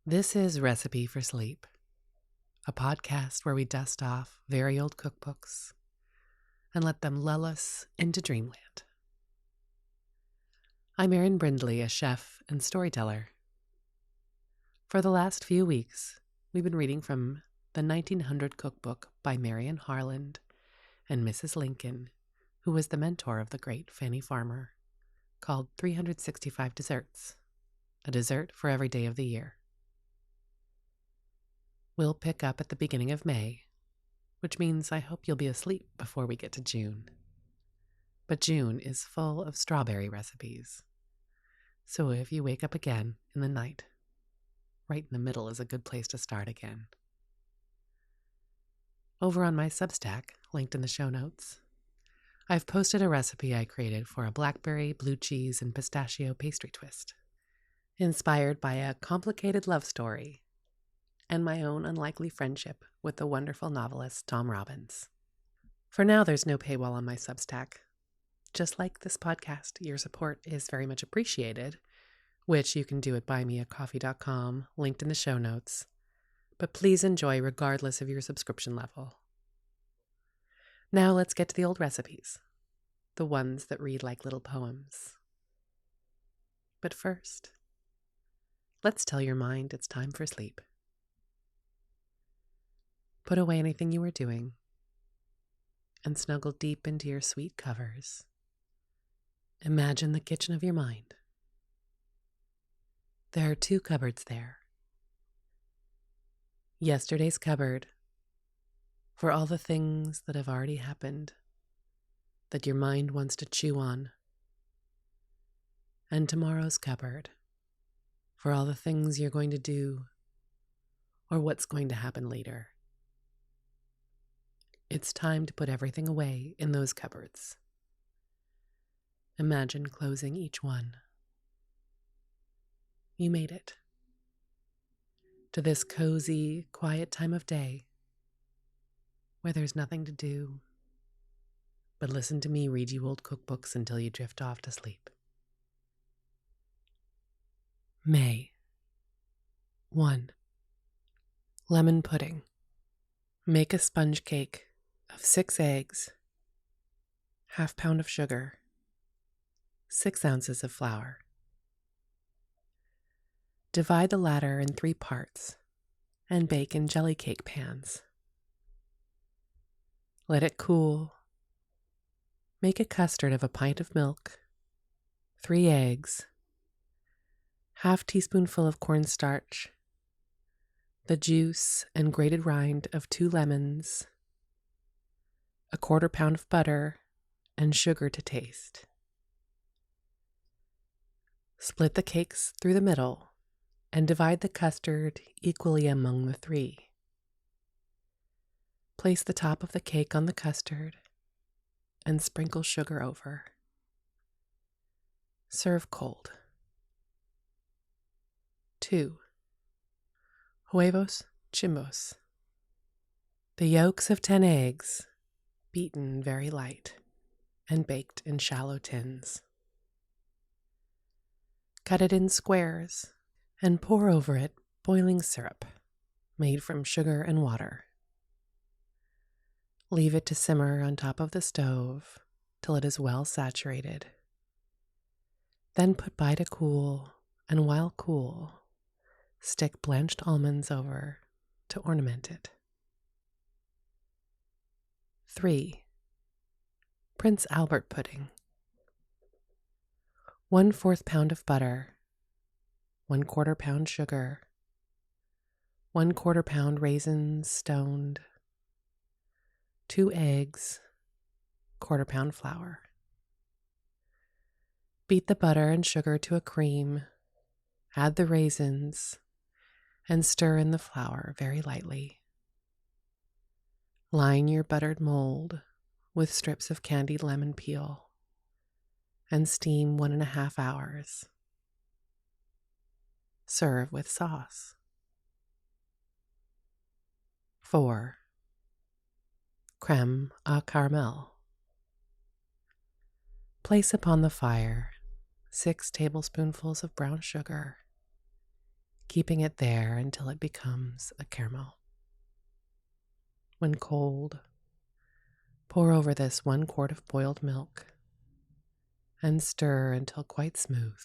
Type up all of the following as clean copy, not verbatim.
This is Recipe for Sleep, a podcast where we dust off very old cookbooks and let them lull us into dreamland. I'm Erin Brindley, a chef and storyteller. For the last few weeks, we've been reading from the 1900 cookbook by Marion Harland and Mrs. Lincoln, who was the mentor of the great Fanny Farmer, called 365 Desserts, a dessert for every day of the year. We'll pick up at the beginning of May, which means I hope you'll be asleep before we get to June. But June is full of strawberry recipes. So if you wake up again in the night, right in the middle is a good place to start again. Over on my Substack, linked in the show notes, I've posted a recipe I created for a blackberry, blue cheese, and pistachio pastry twist, inspired by a complicated love story and my own unlikely friendship with the wonderful novelist Tom Robbins. For now, there's no paywall on my Substack. Just like this podcast, your support is very much appreciated, which you can do at buymeacoffee.com, linked in the show notes. But please enjoy regardless of your subscription level. Now let's get to the old recipes, the ones that read like little poems. But first, let's tell your mind it's time for sleep. Put away anything you were doing and snuggle deep into your sweet covers. Imagine the kitchen of your mind. There are two cupboards there. Yesterday's cupboard for all the things that have already happened that your mind wants to chew on. And tomorrow's cupboard for all the things you're going to do or what's going to happen later. It's time to put everything away in those cupboards. Imagine closing each one. You made it to this cozy, quiet time of day where there's nothing to do but listen to me read you old cookbooks until you drift off to sleep. May 1. Lemon pudding. Make a sponge cake of 6 eggs, ½ pound of sugar, 6 ounces of flour. Divide the latter in 3 parts and bake in jelly cake pans. Let it cool. Make a custard of a pint of milk, 3 eggs, ½ teaspoonful of cornstarch, the juice and grated rind of 2 lemons, a ½ pound of butter, and sugar to taste. Split the cakes through the middle and divide the custard equally among the 3. Place the top of the cake on the custard and sprinkle sugar over. Serve cold. 2. Huevos chimbos. The yolks of 10 eggs, beaten very light and baked in shallow tins. Cut it in squares and pour over it boiling syrup made from sugar and water. Leave it to simmer on top of the stove till it is well saturated. Then put by to cool, and while cool, stick blanched almonds over to ornament it. 3. Prince Albert pudding. 1/4 pound of butter, 1/4 pound sugar, 1/4 pound raisins stoned, 2 eggs, 1/4 pound flour. Beat the butter and sugar to a cream, add the raisins, and stir in the flour very lightly. Line your buttered mold with strips of candied lemon peel and steam 1.5 hours. Serve with sauce. 4. Crème à caramel. Place upon the fire 6 tablespoonfuls of brown sugar, keeping it there until it becomes a caramel. When cold, pour over this 1 quart of boiled milk and stir until quite smooth.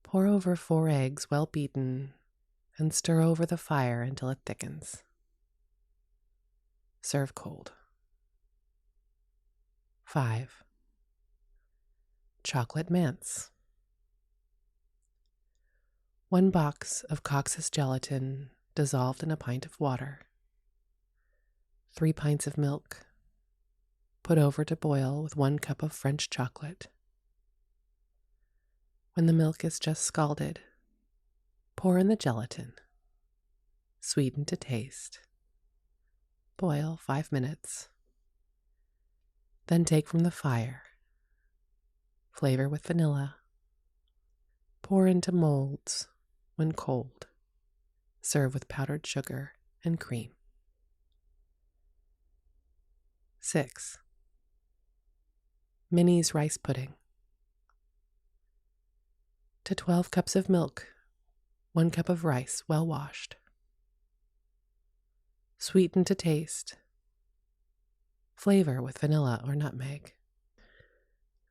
Pour over 4 eggs well beaten and stir over the fire until it thickens. Serve cold. 5. Chocolate Manse. 1 box of coccyx gelatin dissolved in a pint of water. 3 pints of milk. Put over to boil with 1 cup of French chocolate. When the milk is just scalded, pour in the gelatin. Sweeten to taste. Boil 5 minutes. Then take from the fire. Flavor with vanilla. Pour into molds when cold. Serve with powdered sugar and cream. 6. Minnie's rice pudding. To 12 cups of milk, 1 cup of rice well washed. Sweeten to taste. Flavor with vanilla or nutmeg.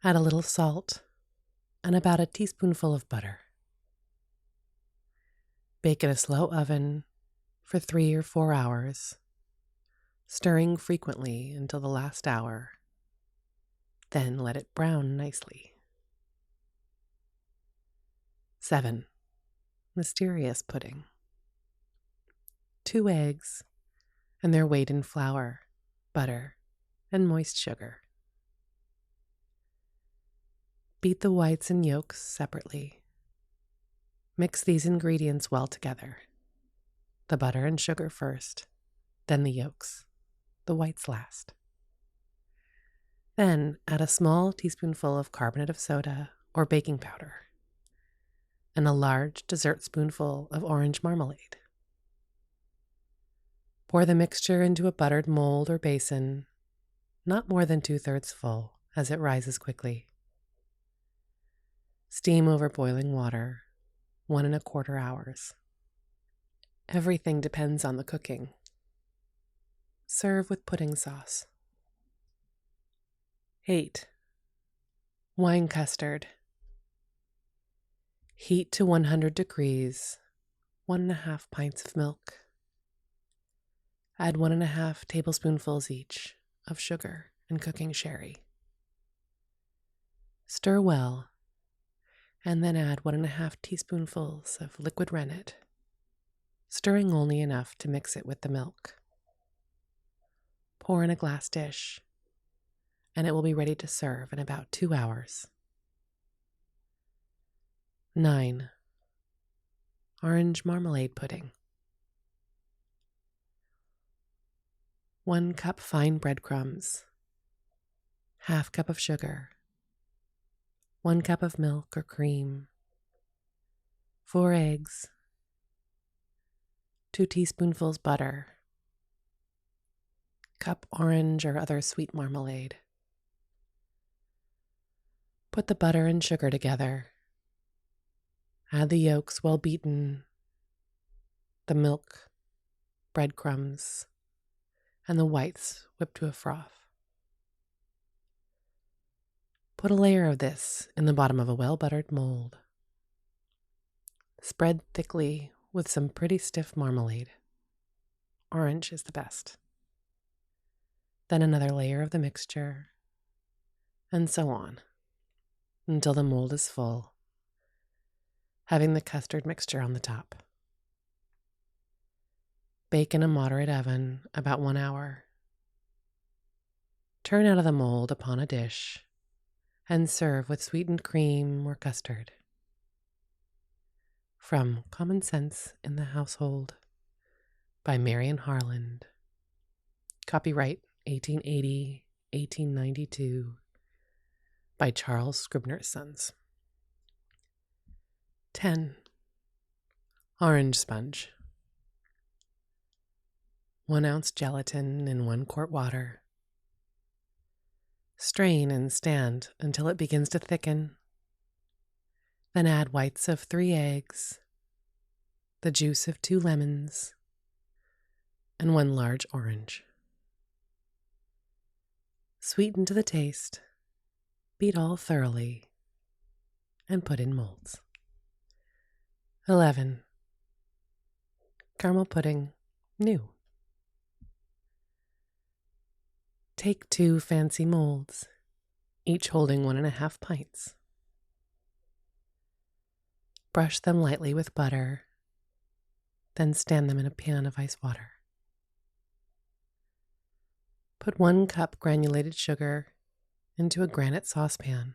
Add a little salt and about a teaspoonful of butter. Bake in a slow oven for 3 or 4 hours, stirring frequently until the last hour. Then let it brown nicely. 7. Mysterious pudding. 2 eggs and their weight in flour, butter, and moist sugar. Beat the whites and yolks separately. Mix these ingredients well together. The butter and sugar first, then the yolks, the whites last. Then add a small teaspoonful of carbonate of soda or baking powder and a large dessert spoonful of orange marmalade. Pour the mixture into a buttered mold or basin, not more than 2/3 full, as it rises quickly. Steam over boiling water, 1 1/4 hours. Everything depends on the cooking. Serve with pudding sauce. 8. Wine custard. Heat to 100 degrees, 1 1/2 pints of milk. Add 1 1/2 tablespoonfuls each of sugar and cooking sherry. Stir well, and then add 1 1/2 teaspoonfuls of liquid rennet, stirring only enough to mix it with the milk. Pour in a glass dish, and it will be ready to serve in about 2 hours. 9. Orange marmalade pudding. 1 cup fine breadcrumbs, 1/2 cup of sugar, 1 cup of milk or cream, 4 eggs, 2 teaspoonfuls butter, cup orange or other sweet marmalade. Put the butter and sugar together. Add the yolks well beaten, the milk, breadcrumbs, and the whites whipped to a froth. Put a layer of this in the bottom of a well-buttered mold. Spread thickly with some pretty stiff marmalade. Orange is the best. Then another layer of the mixture, and so on, until the mold is full, having the custard mixture on the top. Bake in a moderate oven about 1 hour. Turn out of the mold upon a dish and serve with sweetened cream or custard. From Common Sense in the Household by Marion Harland. Copyright 1880-1892 by Charles Scribner's Sons. 10. Orange sponge. 1 ounce gelatin in 1 quart water. Strain and stand until it begins to thicken. Then add whites of 3 eggs, the juice of 2 lemons, and 1 large orange. Sweeten to the taste, beat all thoroughly, and put in molds. 11. Caramel pudding, new. Take 2 fancy molds, each holding 1.5 pints. Brush them lightly with butter, then stand them in a pan of ice water. Put 1 cup granulated sugar into a granite saucepan.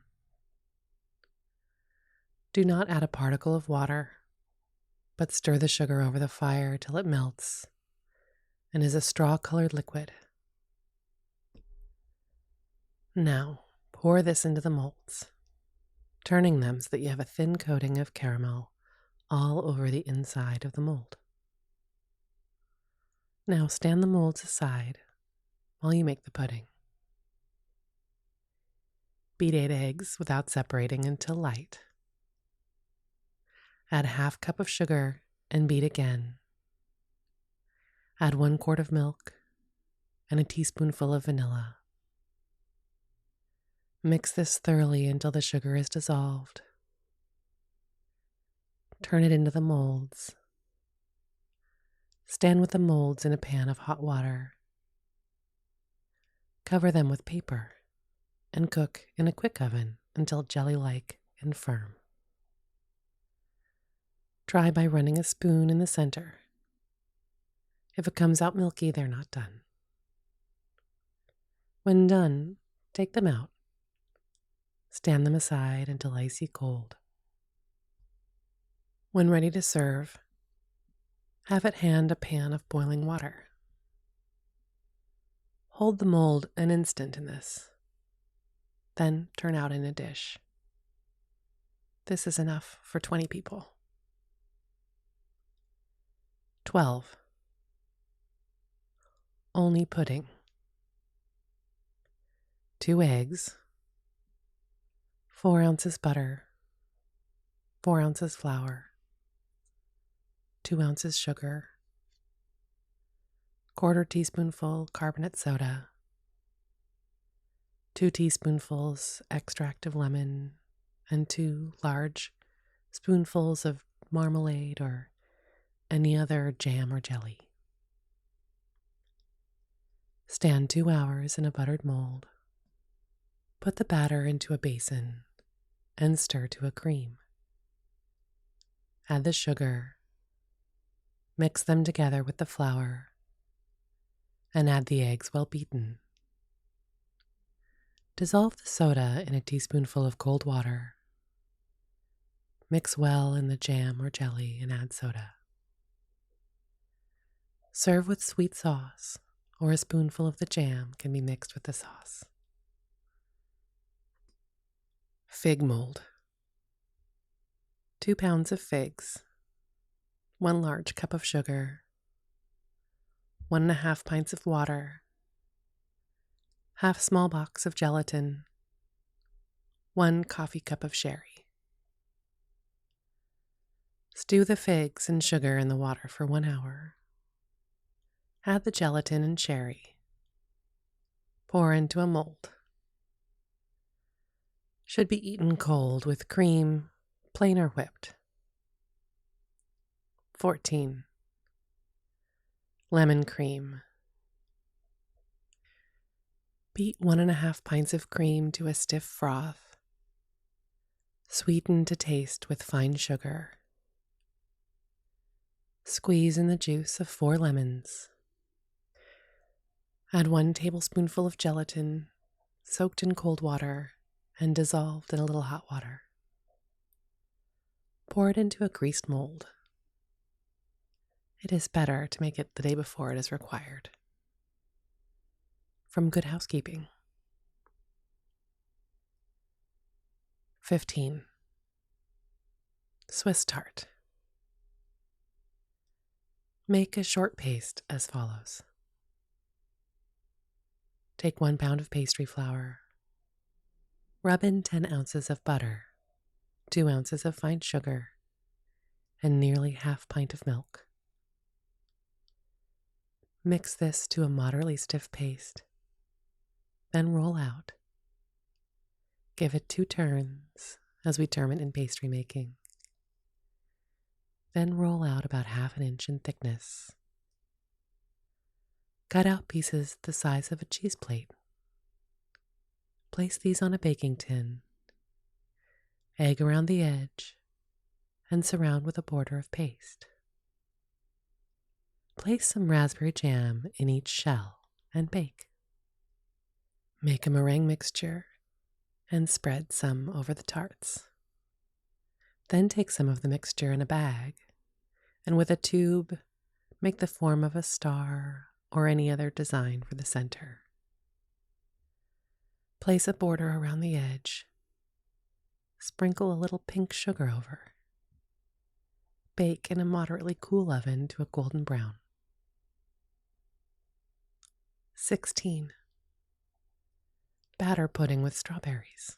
Do not add a particle of water, but stir the sugar over the fire till it melts and is a straw-colored liquid. Now, pour this into the molds, turning them so that you have a thin coating of caramel all over the inside of the mold. Now stand the molds aside while you make the pudding. Beat 8 eggs without separating until light. Add 1/2 cup of sugar and beat again. Add 1 quart of milk and a teaspoonful of vanilla. Mix this thoroughly until the sugar is dissolved. Turn it into the molds. Stand with the molds in a pan of hot water. Cover them with paper and cook in a quick oven until jelly-like and firm. Try by running a spoon in the center. If it comes out milky, they're not done. When done, take them out. Stand them aside until icy cold. When ready to serve, have at hand a pan of boiling water. Hold the mold an instant in this, then turn out in a dish. This is enough for 20 people. 12. Only pudding. 2 eggs, 4 ounces butter, 4 ounces flour, 2 ounces sugar, 1/4 teaspoonful carbonate soda, 2 teaspoonfuls extract of lemon, and 2 large spoonfuls of marmalade or any other jam or jelly. Stand 2 hours in a buttered mold. Put the batter into a basin and stir to a cream. Add the sugar, mix them together with the flour, and add the eggs well beaten. Dissolve the soda in a teaspoonful of cold water. Mix well in the jam or jelly and add soda. Serve with sweet sauce, or a spoonful of the jam can be mixed with the sauce. Fig mold. 2 pounds of figs, 1 large cup of sugar, 1.5 pints of water, 1/2 small box of gelatin, 1 coffee cup of sherry. Stew the figs and sugar in the water for 1 hour. Add the gelatin and sherry. Pour into a mold. Should be eaten cold with cream, plain or whipped. 14. Lemon cream. Beat 1.5 pints of cream to a stiff froth. Sweeten to taste with fine sugar. Squeeze in the juice of 4 lemons. Add 1 tablespoonful of gelatin, soaked in cold water and dissolved in a little hot water. Pour it into a greased mold. It is better to make it the day before it is required. From Good Housekeeping. 15. Swiss tart. Make a short paste as follows. Take 1 pound of pastry flour. Rub in 10 ounces of butter, 2 ounces of fine sugar, and nearly half pint of milk. Mix this to a moderately stiff paste, then roll out. Give it 2 turns, as we term it in pastry making. Then roll out about half an inch in thickness. Cut out pieces the size of a cheese plate. Place these on a baking tin. Egg around the edge, and surround with a border of paste. Place some raspberry jam in each shell and bake. Make a meringue mixture and spread some over the tarts. Then take some of the mixture in a bag and with a tube make the form of a star or any other design for the center. Place a border around the edge. Sprinkle a little pink sugar over. Bake in a moderately cool oven to a golden brown. 16. Batter pudding with strawberries.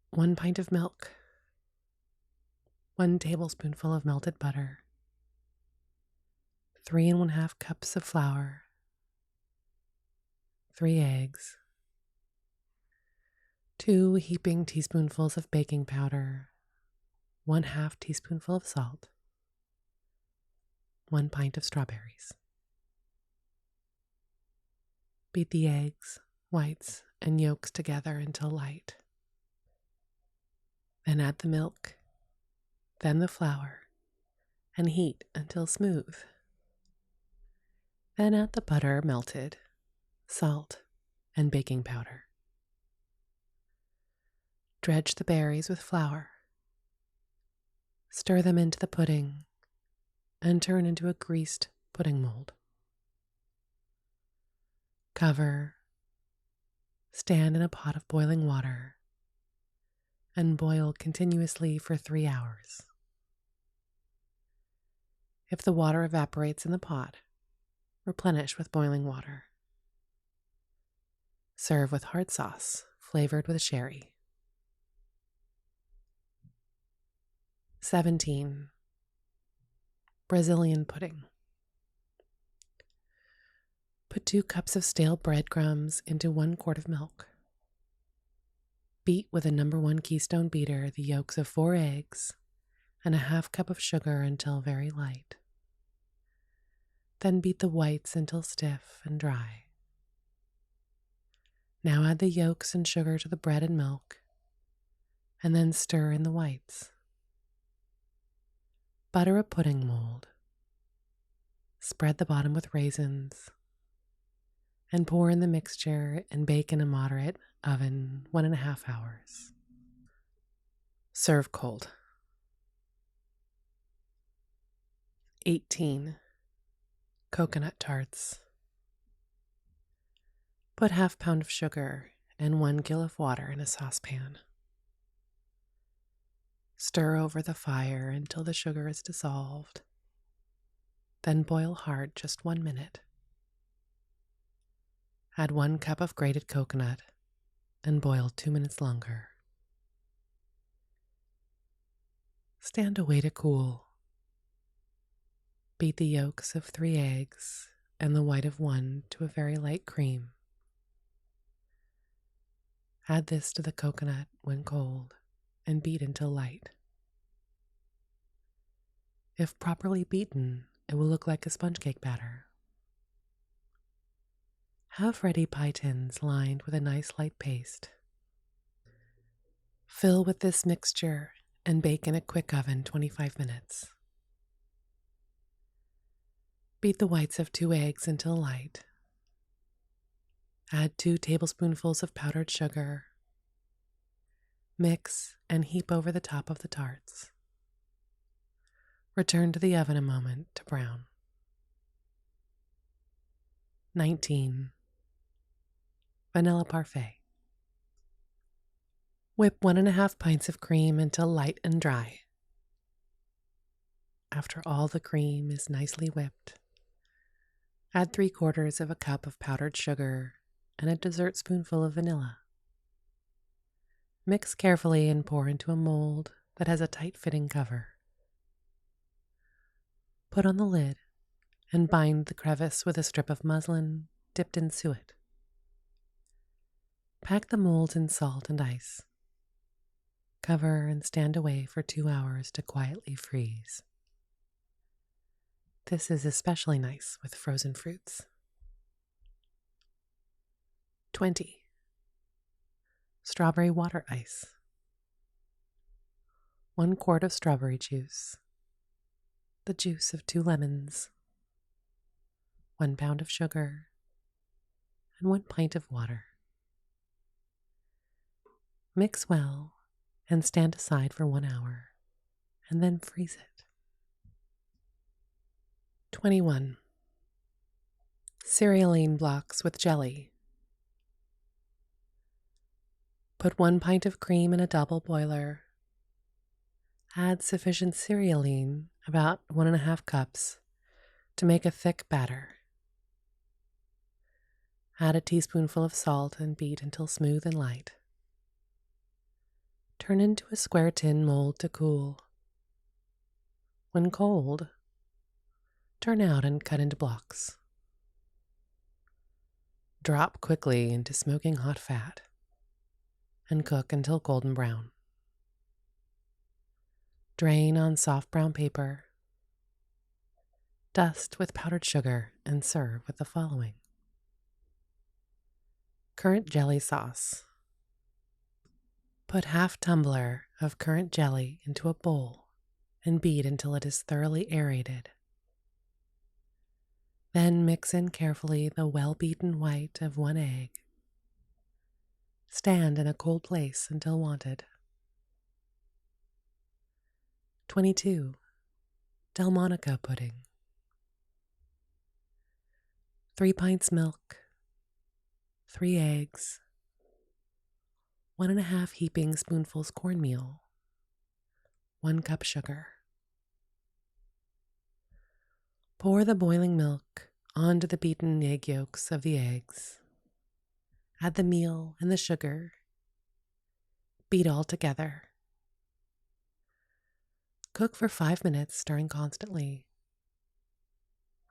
1 pint of milk. 1 tablespoonful of melted butter. 3 1/2 cups of flour. 3 eggs. 2 heaping teaspoonfuls of baking powder. 1/2 teaspoonful of salt. 1 pint of strawberries. Beat the eggs, whites, and yolks together until light. Then add the milk, then the flour, and heat until smooth. Then add the butter melted, salt, and baking powder. Dredge the berries with flour. Stir them into the pudding and turn into a greased pudding mold. Cover, stand in a pot of boiling water, and boil continuously for 3 hours. If the water evaporates in the pot, replenish with boiling water. Serve with hard sauce flavored with sherry. 17. Brazilian pudding. Put 2 cups of stale breadcrumbs into 1 quart of milk. Beat with a No. 1 Keystone beater the yolks of 4 eggs and a 1/2 cup of sugar until very light. Then beat the whites until stiff and dry. Now add the yolks and sugar to the bread and milk, and then stir in the whites. Butter a pudding mold. Spread the bottom with raisins, and pour in the mixture and bake in a moderate oven 1 1/2 hours. Serve cold. 18. Coconut tarts. Put 1/2 pound of sugar and 1 gill of water in a saucepan. Stir over the fire until the sugar is dissolved. Then boil hard just 1 minute. Add 1 cup of grated coconut and boil 2 minutes longer. Stand away to cool. Beat the yolks of 3 eggs and the white of 1 to a very light cream. Add this to the coconut when cold and beat until light. If properly beaten, it will look like a sponge cake batter. Have ready pie tins lined with a nice light paste. Fill with this mixture and bake in a quick oven 25 minutes. Beat the whites of 2 eggs until light. Add 2 tablespoonfuls of powdered sugar. Mix and heap over the top of the tarts. Return to the oven a moment to brown. 19. Vanilla parfait. Whip 1 1/2 pints of cream until light and dry. After all the cream is nicely whipped, add 3/4 of a cup of powdered sugar and a dessert spoonful of vanilla. Mix carefully and pour into a mold that has a tight-fitting cover. Put on the lid and bind the crevice with a strip of muslin dipped in suet. Pack the molds in salt and ice. Cover and stand away for 2 hours to quietly freeze. This is especially nice with frozen fruits. 20. Strawberry water ice. 1 quart of strawberry juice. The juice of 2 lemons. 1 pound of sugar. And 1 pint of water. Mix well and stand aside for 1 hour, and then freeze it. 21. Cerealine blocks with jelly. Put 1 pint of cream in a double boiler. Add sufficient cerealine, about 1.5 cups, to make a thick batter. Add a teaspoonful of salt and beat until smooth and light. Turn into a square tin mold to cool. When cold, turn out and cut into blocks. Drop quickly into smoking hot fat and cook until golden brown. Drain on soft brown paper. Dust with powdered sugar and serve with the following: currant jelly sauce. Put half tumbler of currant jelly into a bowl and beat until it is thoroughly aerated. Then mix in carefully the well-beaten white of 1 egg. Stand in a cold place until wanted. 22. Delmonico pudding. 3 pints milk, 3 eggs, 1.5 heaping spoonfuls cornmeal, 1 cup sugar. Pour the boiling milk onto the beaten egg yolks of the eggs. Add the meal and the sugar. Beat all together. Cook for 5 minutes, stirring constantly.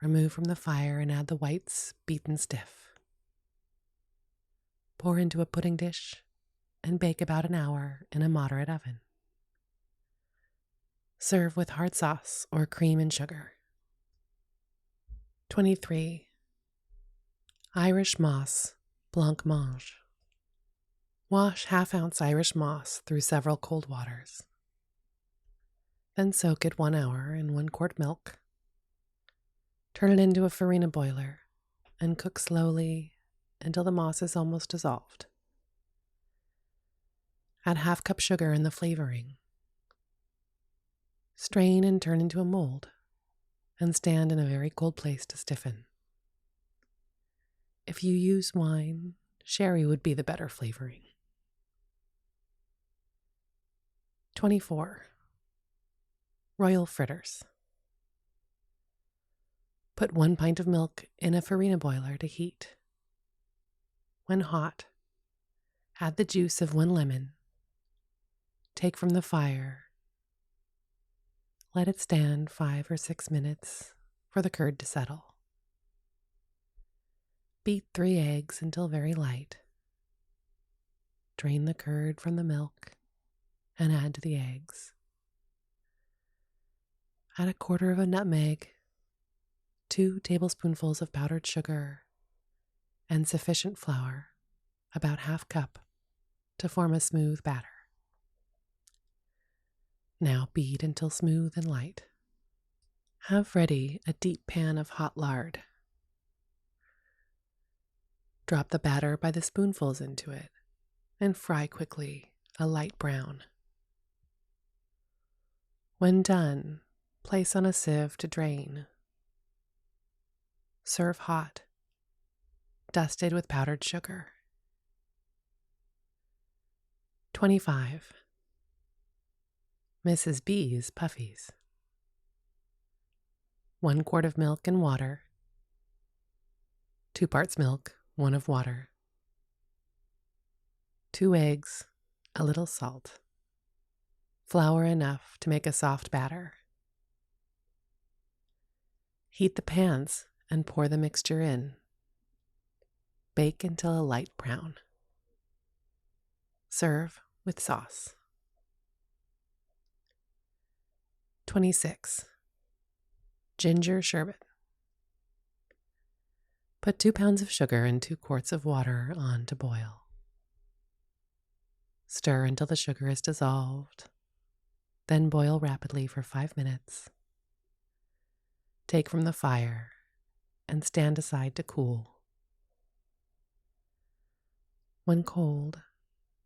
Remove from the fire and add the whites beaten stiff. Pour into a pudding dish and bake about an hour in a moderate oven. Serve with hard sauce or cream and sugar. 23. Irish moss blancmange. Wash ½ ounce Irish moss through several cold waters. Then soak it 1 hour in 1 quart milk. Turn it into a farina boiler and cook slowly until the moss is almost dissolved. Add ½ cup sugar in the flavoring. Strain and turn into a mold and stand in a very cold place to stiffen. If you use wine, sherry would be the better flavoring. 24. Royal fritters. Put 1 pint of milk in a farina boiler to heat. When hot, add the juice of 1 lemon. Take from the fire. Let it stand 5 or 6 minutes for the curd to settle. Beat 3 eggs until very light. Drain the curd from the milk and add to the eggs. Add 1/4 of a nutmeg, 2 tablespoonfuls of powdered sugar, and sufficient flour, about ½ cup, to form a smooth batter. Now beat until smooth and light. Have ready a deep pan of hot lard. Drop the batter by the spoonfuls into it and fry quickly, a light brown. When done, place on a sieve to drain. Serve hot, dusted with powdered sugar. 25. Mrs. B's Puffies. 1 quart of milk and water. 2 parts milk, 1 of water. 2 eggs, a little salt, flour enough to make a soft batter. Heat the pans and pour the mixture in. Bake until a light brown. Serve with sauce. 26. Ginger sherbet. Put 2 pounds of sugar and 2 quarts of water on to boil. Stir until the sugar is dissolved, then boil rapidly for 5 minutes. Take from the fire and stand aside to cool. When cold,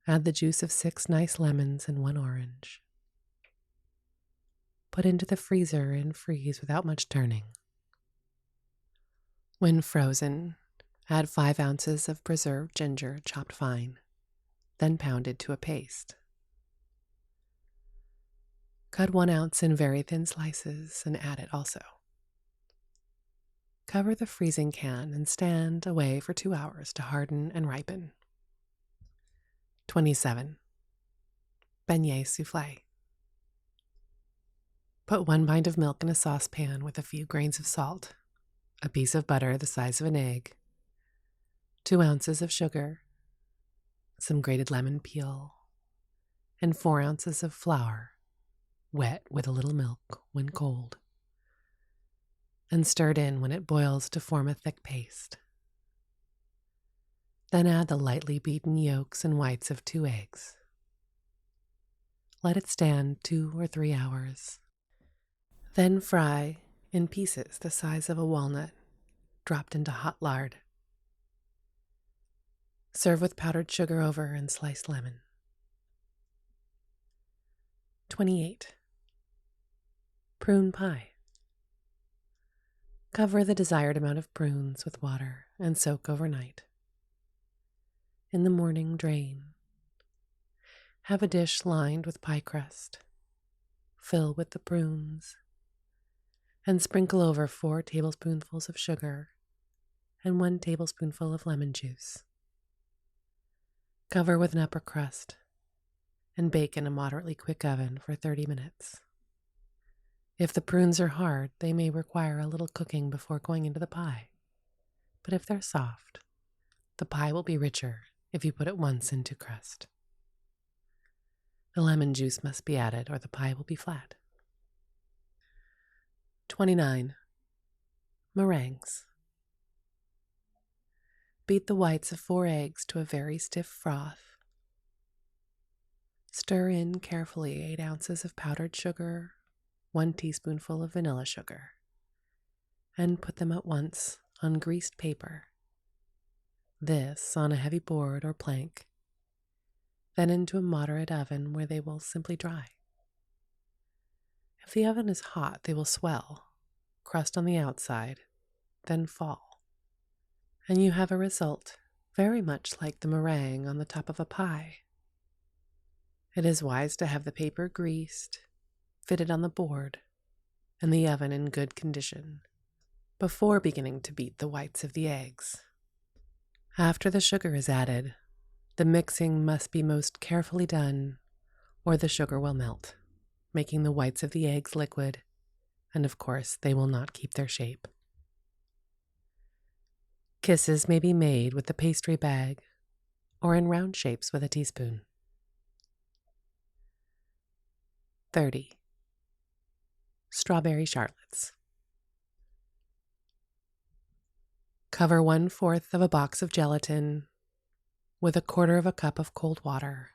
add the juice of 6 nice lemons and 1 orange. Put into the freezer and freeze without much turning. When frozen, add 5 ounces of preserved ginger chopped fine, then pounded to a paste. Cut 1 ounce in very thin slices and add it also. Cover the freezing can and stand away for 2 hours to harden and ripen. 27. Beignet soufflé. Put 1 pint of milk in a saucepan with a few grains of salt, a piece of butter the size of an egg, 2 ounces of sugar, some grated lemon peel, and 4 ounces of flour, wet with a little milk when cold, and stirred in when it boils to form a thick paste. Then add the lightly beaten yolks and whites of 2 eggs. Let it stand 2 or 3 hours. Then fry in pieces the size of a walnut, dropped into hot lard. Serve with powdered sugar over and sliced lemon. 28. Prune pie. Cover the desired amount of prunes with water and soak overnight. In the morning, drain. Have a dish lined with pie crust. Fill with the prunes and sprinkle over 4 tablespoonfuls of sugar and 1 tablespoonful of lemon juice. Cover with an upper crust and bake in a moderately quick oven for 30 minutes. If the prunes are hard, they may require a little cooking before going into the pie. But if they're soft, the pie will be richer if you put it once into crust. The lemon juice must be added or the pie will be flat. 29. Meringues. Beat the whites of 4 eggs to a very stiff froth. Stir in carefully 8 ounces of powdered sugar, 1 teaspoonful of vanilla sugar, and put them at once on greased paper. This on a heavy board or plank, then into a moderate oven where they will simply dry. If the oven is hot, they will swell, crust on the outside, then fall, and you have a result very much like the meringue on the top of a pie. It is wise to have the paper greased, fitted on the board, and the oven in good condition before beginning to beat the whites of the eggs. After the sugar is added, the mixing must be most carefully done or the sugar will melt, making the whites of the eggs liquid, and of course they will not keep their shape. Kisses may be made with the pastry bag or in round shapes with a teaspoon. 30. Strawberry charlottes. Cover 1/4 of a box of gelatin with 1/4 cup of cold water.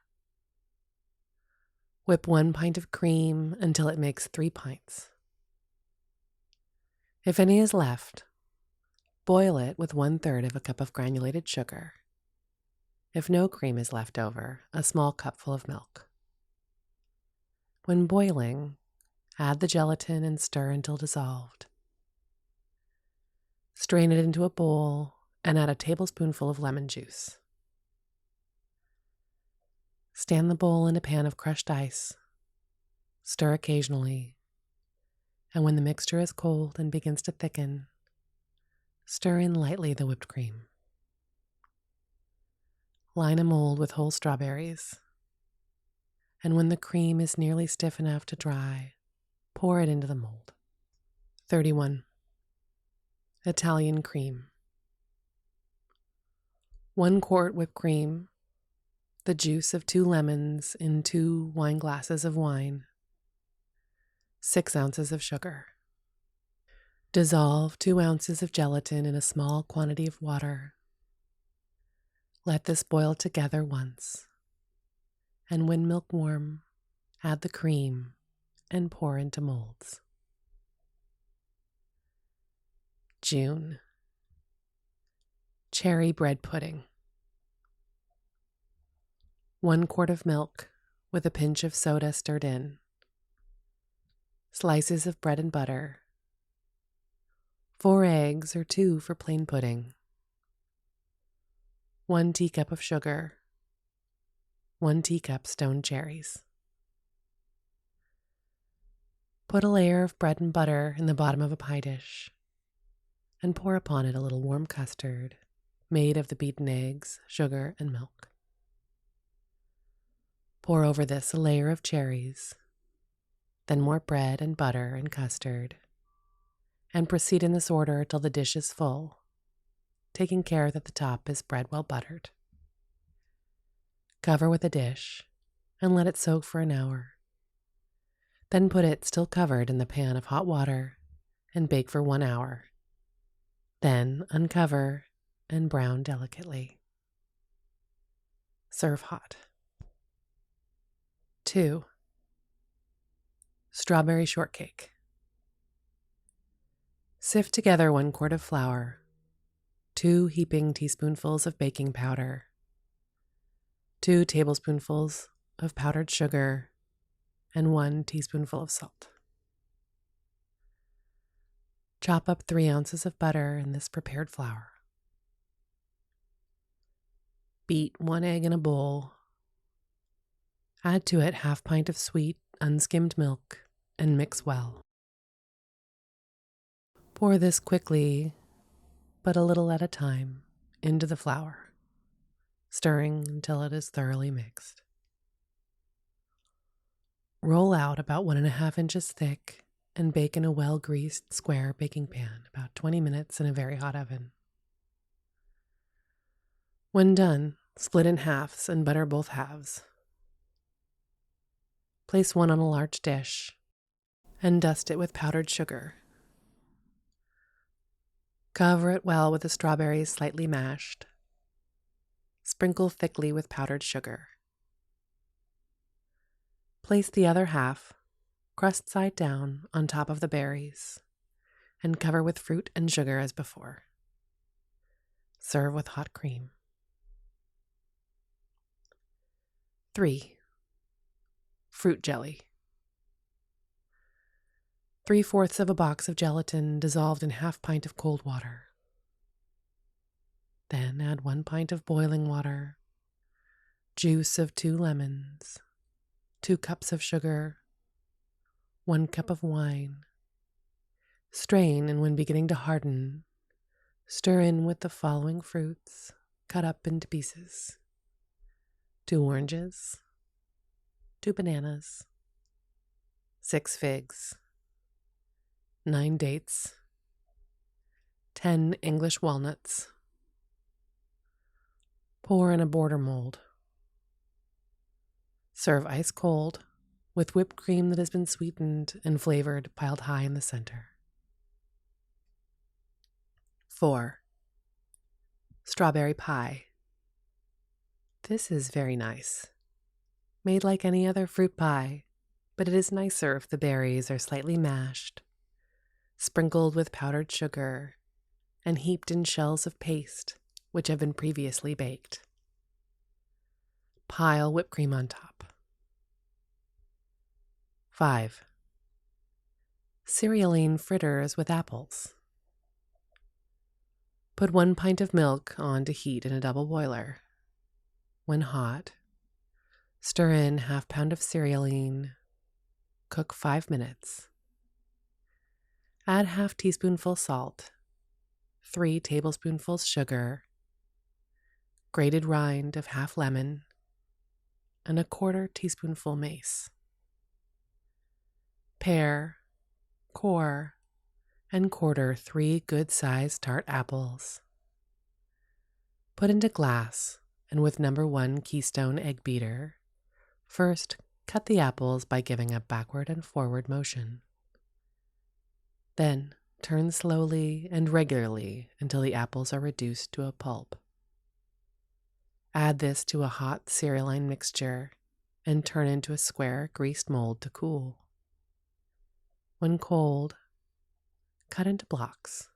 Whip 1 pint of cream until it makes 3 pints. If any is left, boil it with 1/3 cup of granulated sugar. If no cream is left over, a small cupful of milk. When boiling, add the gelatin and stir until dissolved. Strain it into a bowl and add a tablespoonful of lemon juice. Stand the bowl in a pan of crushed ice. Stir occasionally, and when the mixture is cold and begins to thicken, stir in lightly the whipped cream. Line a mold with whole strawberries. and when the cream is nearly stiff enough to dry, pour it into the mold. 31. Italian cream. 1 quart whipped cream, the juice of 2 lemons in 2 wine glasses of wine, 6 ounces of sugar. Dissolve 2 ounces of gelatin in a small quantity of water. Let this boil together once, and when milk warm, add the cream and pour into molds. June. Cherry bread pudding. 1 quart of milk with a pinch of soda stirred in. Slices of bread and butter. 4 eggs or 2 for plain pudding. 1 teacup of sugar. 1 teacup stoned cherries. Put a layer of bread and butter in the bottom of a pie dish and pour upon it a little warm custard made of the beaten eggs, sugar, and milk. Pour over this a layer of cherries, then more bread and butter and custard, and proceed in this order till the dish is full, taking care that the top is bread well buttered. Cover with a dish and let it soak for an hour. Then put it, still covered, in the pan of hot water and bake for 1 hour. Then uncover and brown delicately. Serve hot. 2. Strawberry shortcake. Sift together 1 quart of flour, 2 heaping teaspoonfuls of baking powder, 2 tablespoonfuls of powdered sugar, and 1 teaspoonful of salt. Chop up 3 ounces of butter in this prepared flour. Beat 1 egg in a bowl. Add to it 1/2 pint of sweet, unskimmed milk and mix well. Pour this quickly, but a little at a time, into the flour, stirring until it is thoroughly mixed. Roll out about 1.5 inches thick and bake in a well-greased square baking pan about 20 minutes in a very hot oven. When done, split in halves and butter both halves. Place one on a large dish and dust it with powdered sugar. Cover it well with the strawberries slightly mashed. Sprinkle thickly with powdered sugar. Place the other half, crust side down, on top of the berries, and cover with fruit and sugar as before. Serve with hot cream. 3. Fruit jelly. 3/4 of a box of gelatin dissolved in 1/2 pint of cold water. Then add 1 pint of boiling water, juice of 2 lemons, 2 cups of sugar, 1 cup of wine. Strain, and when beginning to harden, stir in with the following fruits cut up into pieces: 2 oranges, 2 bananas, 6 figs, 9 dates, 10 English walnuts. Pour in a border mold. Serve ice cold with whipped cream that has been sweetened and flavored piled high in the center. 4. Strawberry pie. This is very nice. Made like any other fruit pie, but it is nicer if the berries are slightly mashed, sprinkled with powdered sugar, and heaped in shells of paste which have been previously baked. Pile whipped cream on top. 5. Cerealine fritters with apples. Put 1 pint of milk on to heat in a double boiler. When hot, stir in 1/2 pound of cerealine. Cook 5 minutes. Add 1/2 teaspoonful salt, 3 tablespoonfuls sugar, grated rind of 1/2 lemon, and a quarter teaspoonful mace. Pare, core, and quarter 3 good-sized tart apples. Put into glass, and with number 1 Keystone egg beater, first cut the apples by giving a backward and forward motion. Then turn slowly and regularly until the apples are reduced to a pulp. Add this to a hot cerealine mixture and turn into a square greased mold to cool. When cold, cut into blocks.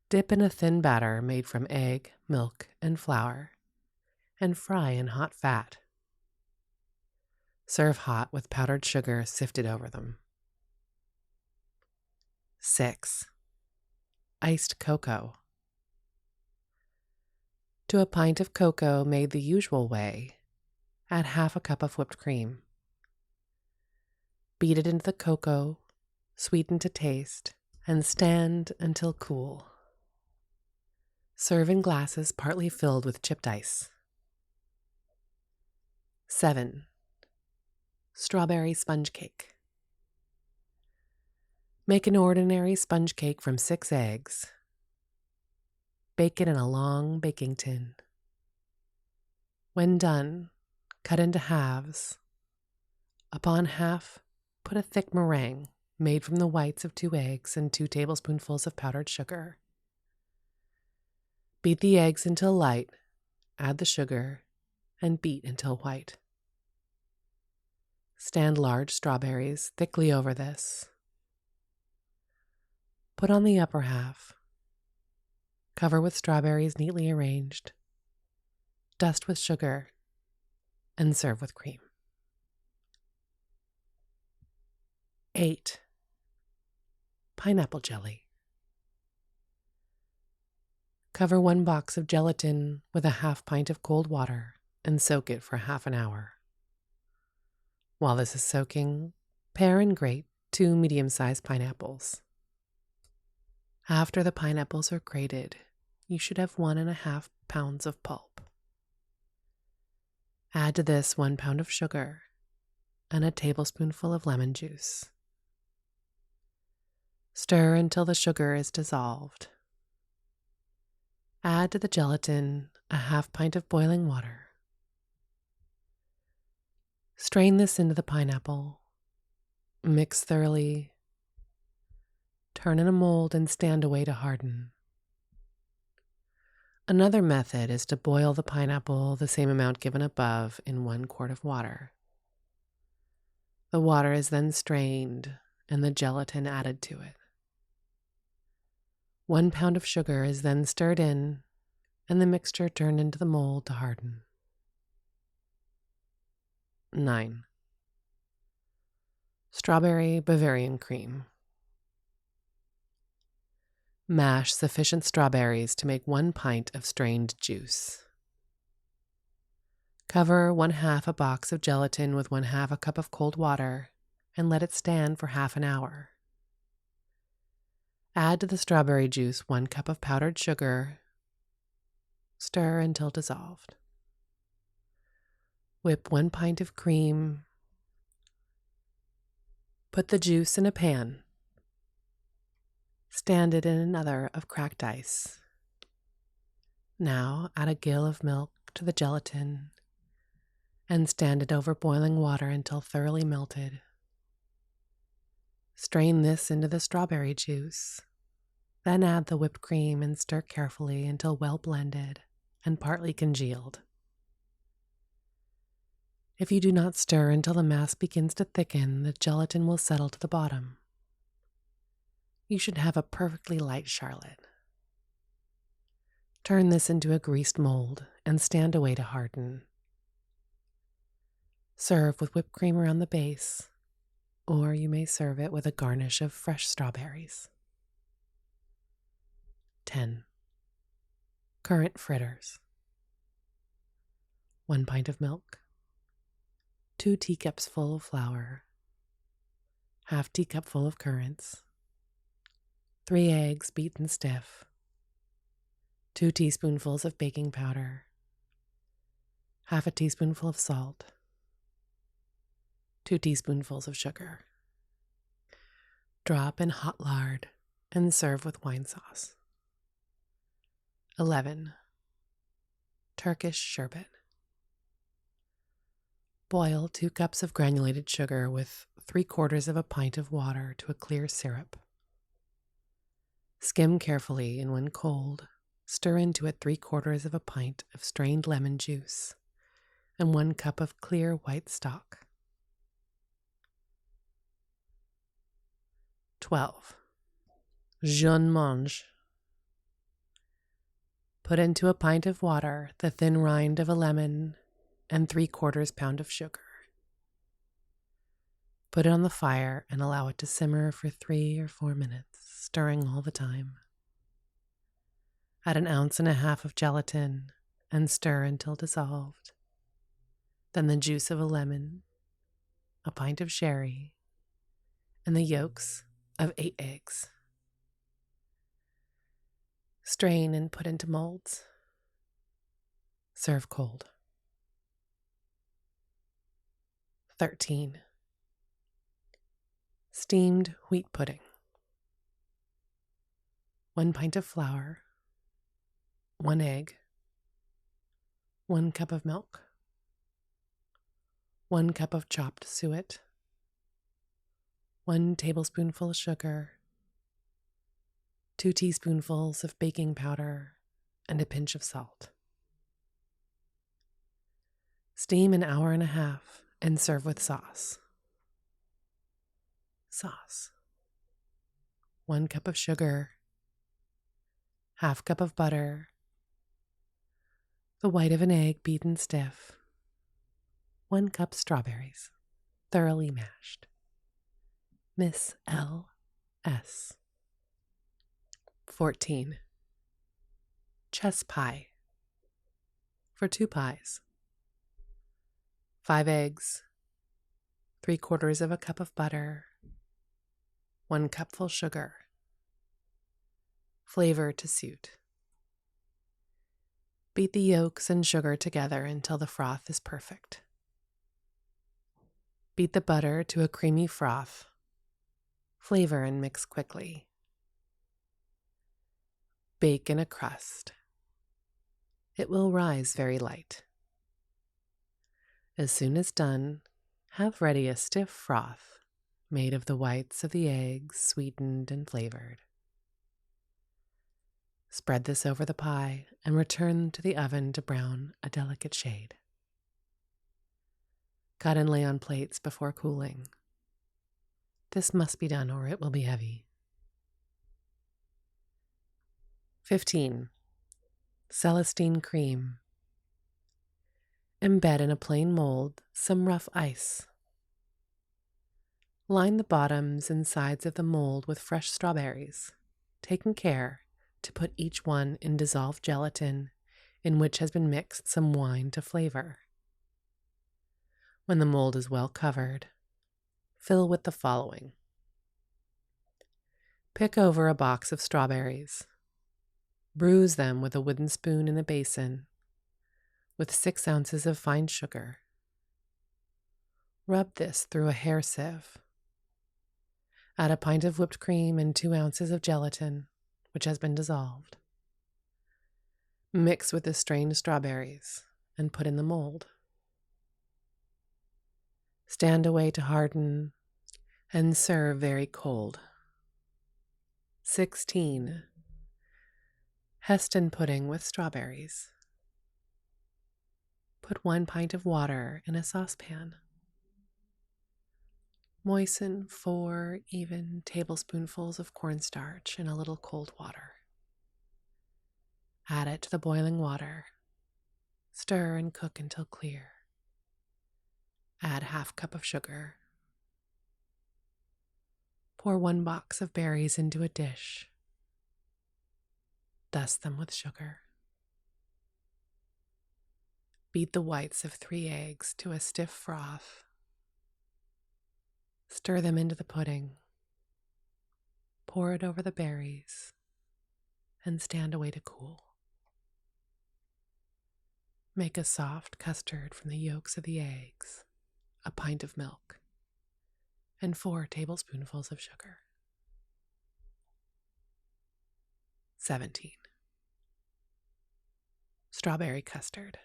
Dip in a thin batter made from egg, milk, and flour, and fry in hot fat. Serve hot with powdered sugar sifted over them. 6. Iced cocoa. To a pint of cocoa made the usual way, add half a cup of whipped cream. Beat it into the cocoa, sweeten to taste, and stand until cool. Serve in glasses partly filled with chipped ice. 7. Strawberry sponge cake. Make an ordinary sponge cake from 6 eggs. Bake it in a long baking tin. When done, cut into halves. Upon half, put a thick meringue made from the whites of 2 eggs and 2 tablespoonfuls of powdered sugar. Beat the eggs until light, add the sugar, and beat until white. Stand large strawberries thickly over this. Put on the upper half. Cover with strawberries neatly arranged. Dust with sugar, and serve with cream. 8. Pineapple jelly. Cover 1 box of gelatin with a half pint of cold water and soak it for half an hour. While this is soaking, pare and grate 2 medium-sized pineapples. After the pineapples are grated, you should have 1.5 pounds of pulp. Add to this 1 pound of sugar and a tablespoonful of lemon juice. Stir until the sugar is dissolved. Add to the gelatin a half pint of boiling water. Strain this into the pineapple. Mix thoroughly. Turn in a mold and stand away to harden. Another method is to boil the pineapple the same amount given above in 1 quart of water. The water is then strained and the gelatin added to it. 1 pound of sugar is then stirred in and the mixture turned into the mold to harden. 9. Strawberry Bavarian cream. Mash sufficient strawberries to make 1 pint of strained juice. Cover 1/2 a box of gelatin with 1/2 a cup of cold water and let it stand for half an hour. Add to the strawberry juice 1 cup of powdered sugar. Stir until dissolved. Whip 1 pint of cream. Put the juice in a pan. Stand it in another of cracked ice. Now add a gill of milk to the gelatin and stand it over boiling water until thoroughly melted. Strain this into the strawberry juice. Then add the whipped cream and stir carefully until well blended and partly congealed. If you do not stir until the mass begins to thicken, the gelatin will settle to the bottom. You should have a perfectly light charlotte. Turn this into a greased mold and stand away to harden. Serve with whipped cream around the base, or you may serve it with a garnish of fresh strawberries. 10. Currant fritters. 1 pint of milk. 2 teacups full of flour. Half teacupful of currants. 3 eggs beaten stiff. 2 teaspoonfuls of baking powder. half a teaspoonful of salt, 2 teaspoonfuls of sugar. Drop in hot lard and serve with wine sauce. 11. Turkish sherbet. Boil 2 cups of granulated sugar with 3/4 of a pint of water to a clear syrup. Skim carefully, and when cold, stir into it 3/4 of a pint of strained lemon juice and 1 cup of clear white stock. 12. Jaune mange. Put into a pint of water the thin rind of a lemon and 3/4 pound of sugar. Put it on the fire and allow it to simmer for 3 or 4 minutes, stirring all the time. Add 1.5 ounces of gelatin and stir until dissolved. Then the juice of a lemon, a pint of sherry, and the yolks of 8 eggs. Strain and put into molds. Serve cold. 13. Steamed wheat pudding. 1 pint of flour, 1 egg, 1 cup of milk, 1 cup of chopped suet, 1 tablespoonful of sugar, 2 teaspoonfuls of baking powder, and a pinch of salt. Steam 1.5 hours and serve with sauce. Sauce. 1 cup of sugar, 1/2 cup of butter, the white of an egg beaten stiff, 1 cup strawberries, thoroughly mashed. Miss L.S. 14. Chess pie. For 2 pies. 5 eggs, 3/4 of a cup of butter, 1 cupful sugar. Flavor to suit. Beat the yolks and sugar together until the froth is perfect. Beat the butter to a creamy froth. Flavor and mix quickly. Bake in a crust. It will rise very light. As soon as done, have ready a stiff froth made of the whites of the eggs, sweetened and flavored. Spread this over the pie and return to the oven to brown a delicate shade. Cut and lay on plates before cooling. This must be done or it will be heavy. 15. Celestine cream. Embed in a plain mold some rough ice. Line the bottoms and sides of the mold with fresh strawberries, taking care to put each one in dissolved gelatin in which has been mixed some wine to flavor. When the mold is well covered, fill with the following. Pick over a box of strawberries. Bruise them with a wooden spoon in a basin with 6 ounces of fine sugar. Rub this through a hair sieve. Add a pint of whipped cream and 2 ounces of gelatin, which has been dissolved. Mix with the strained strawberries and put in the mold. Stand away to harden and serve very cold. 16. Heston pudding with strawberries. Put 1 pint of water in a saucepan. Moisten 4 even tablespoonfuls of cornstarch in a little cold water. Add it to the boiling water. Stir and cook until clear. Add 1/2 cup of sugar. Pour 1 box of berries into a dish. Dust them with sugar. Beat the whites of 3 eggs to a stiff froth. Stir them into the pudding. Pour it over the berries and stand away to cool. Make a soft custard from the yolks of the eggs, a pint of milk, and 4 tablespoonfuls of sugar. 17. Strawberry custard.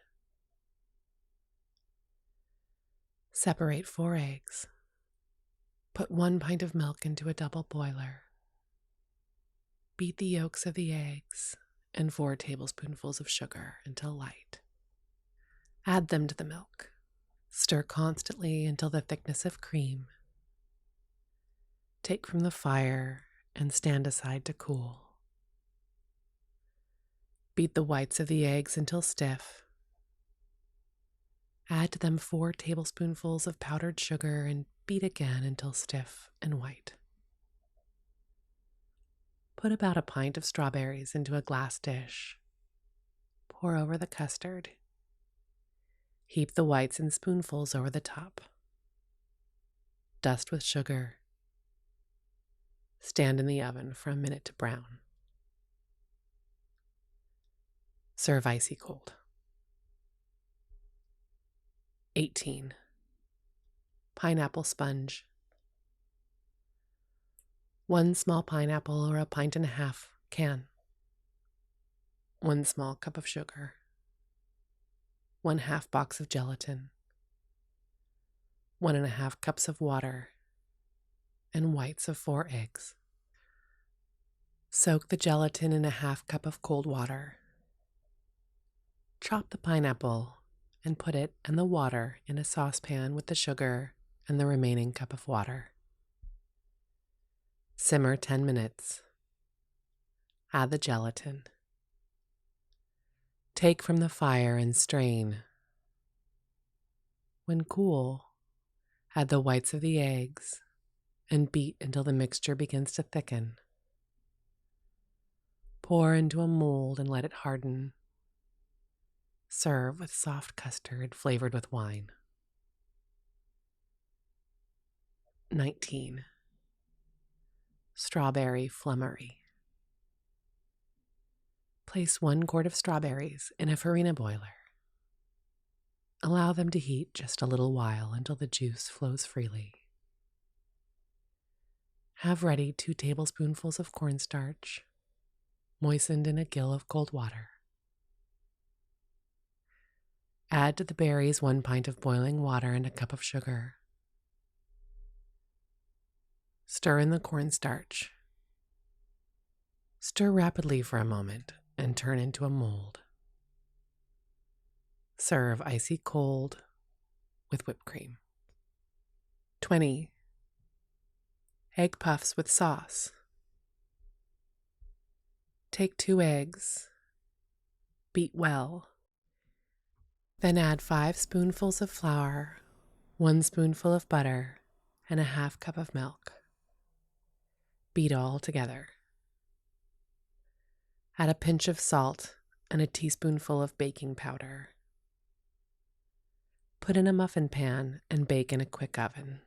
Separate 4 eggs. Put 1 pint of milk into a double boiler. Beat the yolks of the eggs and 4 tablespoonfuls of sugar until light. Add them to the milk. Stir constantly until the thickness of cream. Take from the fire and stand aside to cool. Beat the whites of the eggs until stiff. Add to them 4 tablespoonfuls of powdered sugar and beat again until stiff and white. Put about a pint of strawberries into a glass dish. Pour over the custard. Heap the whites in spoonfuls over the top. Dust with sugar. Stand in the oven for a minute to brown. Serve icy cold. 18. Pineapple sponge. 1 small pineapple or a pint and a half can. 1 small cup of sugar. 1/2 box of gelatin. 1½ cups of water. And whites of 4 eggs. Soak the gelatin in a 1/2 cup of cold water. Chop the pineapple and put it and the water in a saucepan with the sugar and the remaining cup of water. Simmer 10 minutes. Add the gelatin. Take from the fire and strain. When cool, add the whites of the eggs and beat until the mixture begins to thicken. Pour into a mold and let it harden. Serve with soft custard flavored with wine. 19. Strawberry flummery. Place 1 quart of strawberries in a farina boiler. Allow them to heat just a little while until the juice flows freely. Have ready 2 tablespoonfuls of cornstarch, moistened in a gill of cold water. Add to the berries 1 pint of boiling water and a cup of sugar. Stir in the cornstarch. Stir rapidly for a moment and turn into a mold. Serve icy cold with whipped cream. 20. Egg puffs with sauce. Take 2 eggs. Beat well. Then add 5 spoonfuls of flour, 1 spoonful of butter, and a 1/2 cup of milk. Beat all together. Add a pinch of salt and a teaspoonful of baking powder. Put in a muffin pan and bake in a quick oven.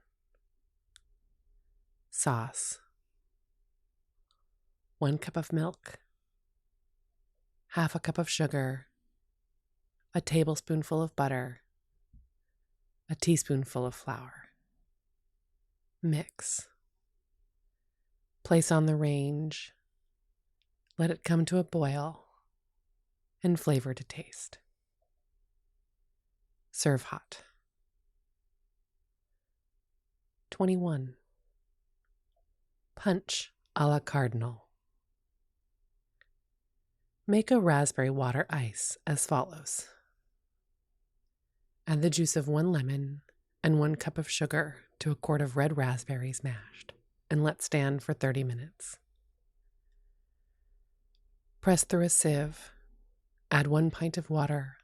Sauce. 1 cup of milk, 1/2 cup of sugar, a tablespoonful of butter, a teaspoonful of flour. Mix. Place on the range. Let it come to a boil and flavor to taste. Serve hot. 21. Punch a la Cardinal. Make a raspberry water ice as follows. Add the juice of 1 lemon and 1 cup of sugar to a quart of red raspberries mashed and let stand for 30 minutes. Press through a sieve. Add 1 pint of water,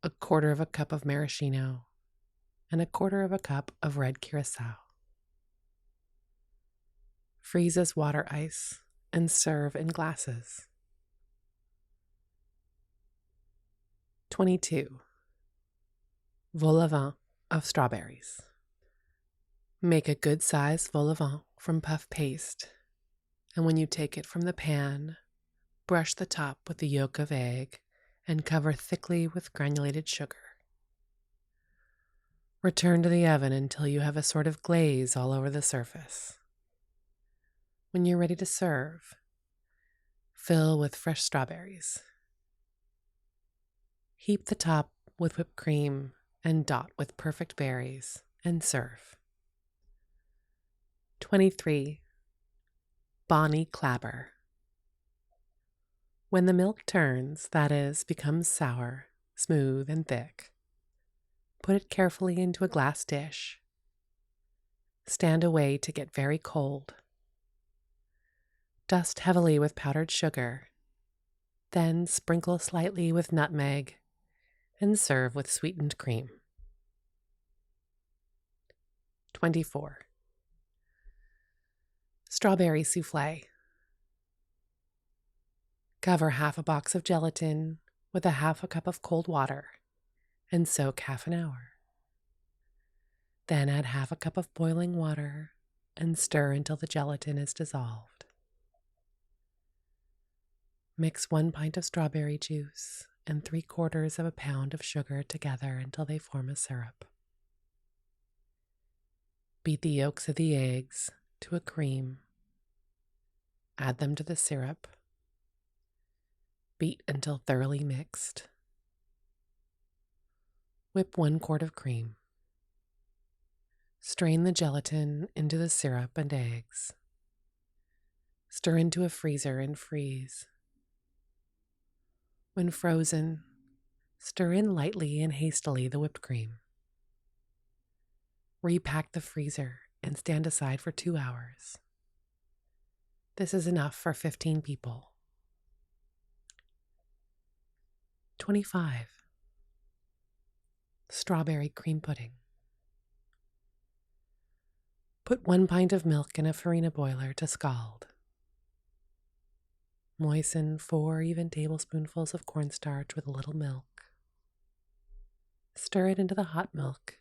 1/4 cup of maraschino, and 1/4 cup of red curacao. Freeze as water ice and serve in glasses. 22. Vol au vent of strawberries. Make a good-sized vol au vent from puff paste, and when you take it from the pan, brush the top with the yolk of egg and cover thickly with granulated sugar. Return to the oven until you have a sort of glaze all over the surface. When you're ready to serve, fill with fresh strawberries. Heap the top with whipped cream and dot with perfect berries and serve. 23. Bonnie Clabber. When the milk turns, that is, becomes sour, smooth, and thick, put it carefully into a glass dish. Stand away to get very cold. Dust heavily with powdered sugar, then sprinkle slightly with nutmeg, and serve with sweetened cream. 24. Strawberry souffle. Cover half a box of gelatin with a half a cup of cold water and soak half an hour. Then add half a cup of boiling water and stir until the gelatin is dissolved. Mix 1 pint of strawberry juice and 3/4 of a pound of sugar together until they form a syrup. Beat the yolks of the eggs to a cream. Add them to the syrup. Beat until thoroughly mixed. Whip 1 quart of cream. Strain the gelatin into the syrup and eggs. Stir into a freezer and freeze. When frozen, stir in lightly and hastily the whipped cream. Repack the freezer and stand aside for 2 hours. This is enough for 15 people. 25. Strawberry cream pudding. Put 1 pint of milk in a farina boiler to scald. Moisten 4 even tablespoonfuls of cornstarch with a little milk. Stir it into the hot milk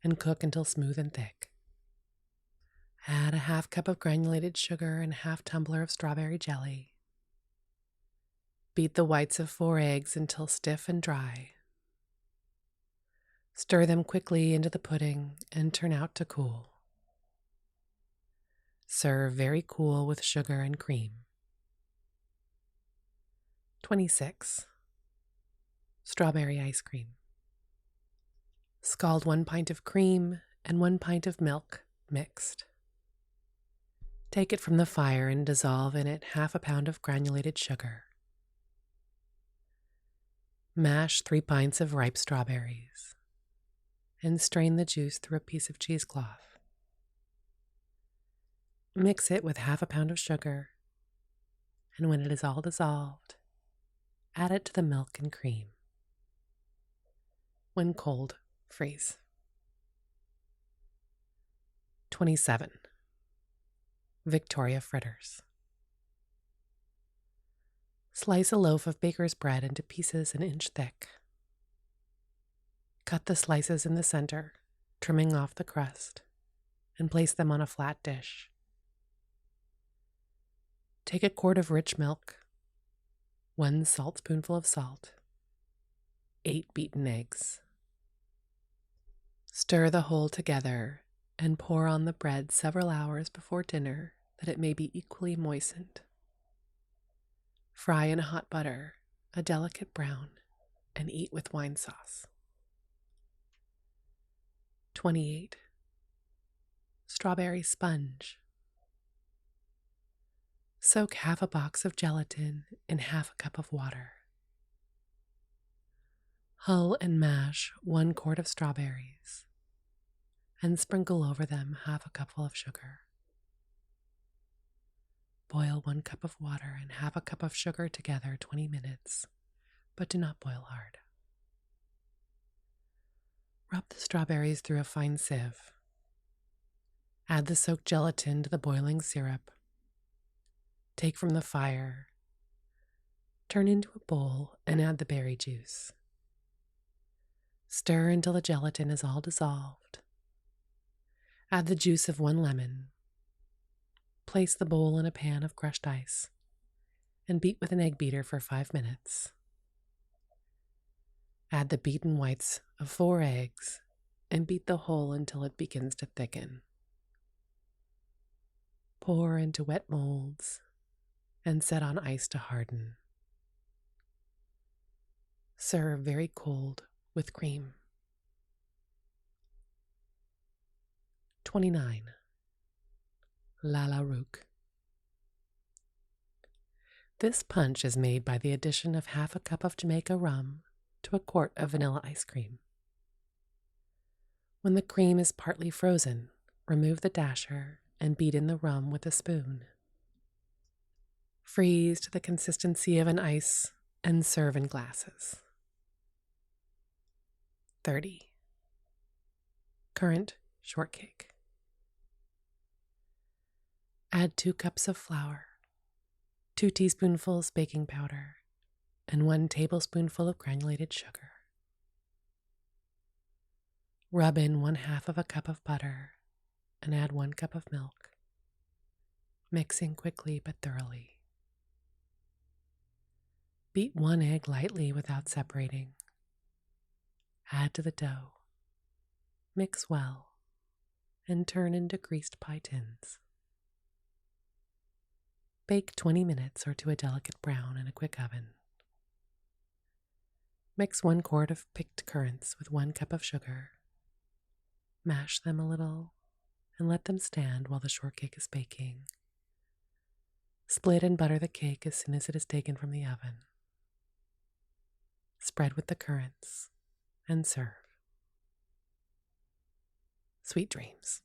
and cook until smooth and thick. Add a half cup of granulated sugar and half tumbler of strawberry jelly. Beat the whites of 4 eggs until stiff and dry. Stir them quickly into the pudding and turn out to cool. Serve very cool with sugar and cream. 26. Strawberry ice cream. Scald 1 pint of cream and 1 pint of milk mixed. Take it from the fire and dissolve in it half a pound of granulated sugar. Mash 3 pints of ripe strawberries and strain the juice through a piece of cheesecloth. Mix it with half a pound of sugar, and when it is all dissolved, add it to the milk and cream. When cold, freeze. 27. Victoria fritters. Slice a loaf of baker's bread into pieces an inch thick. Cut the slices in the center, trimming off the crust, and place them on a flat dish. Take a quart of rich milk, 1 saltspoonful of salt, 8 beaten eggs. Stir the whole together and pour on the bread several hours before dinner that it may be equally moistened. Fry in hot butter, a delicate brown, and eat with wine sauce. 28. Strawberry sponge. Soak half a box of gelatin in half a cup of water. Hull and mash 1 quart of strawberries and sprinkle over them half a cupful of sugar. Boil 1 cup of water and half a cup of sugar together 20 minutes, but do not boil hard. Rub the strawberries through a fine sieve. Add the soaked gelatin to the boiling syrup. Take from the fire. Turn into a bowl and add the berry juice. Stir until the gelatin is all dissolved. Add the juice of 1 lemon. Place the bowl in a pan of crushed ice and beat with an egg beater for 5 minutes. Add the beaten whites of 4 eggs and beat the whole until it begins to thicken. Pour into wet molds and set on ice to harden. Serve very cold with cream. 29. La Rook. This punch is made by the addition of half a cup of Jamaica rum to a quart of vanilla ice cream. When the cream is partly frozen, remove the dasher and beat in the rum with a spoon. Freeze to the consistency of an ice and serve in glasses. 30. Currant shortcake. Add 2 cups of flour, 2 teaspoonfuls baking powder, and 1 tablespoonful of granulated sugar. Rub in 1/2 of a cup of butter and add 1 cup of milk, mixing quickly but thoroughly. Beat 1 egg lightly without separating. Add to the dough. Mix well and turn into greased pie tins. Bake 20 minutes or to a delicate brown in a quick oven. Mix 1 quart of picked currants with 1 cup of sugar. Mash them a little and let them stand while the shortcake is baking. Split and butter the cake as soon as it is taken from the oven. Spread with the currants and serve. Sweet dreams.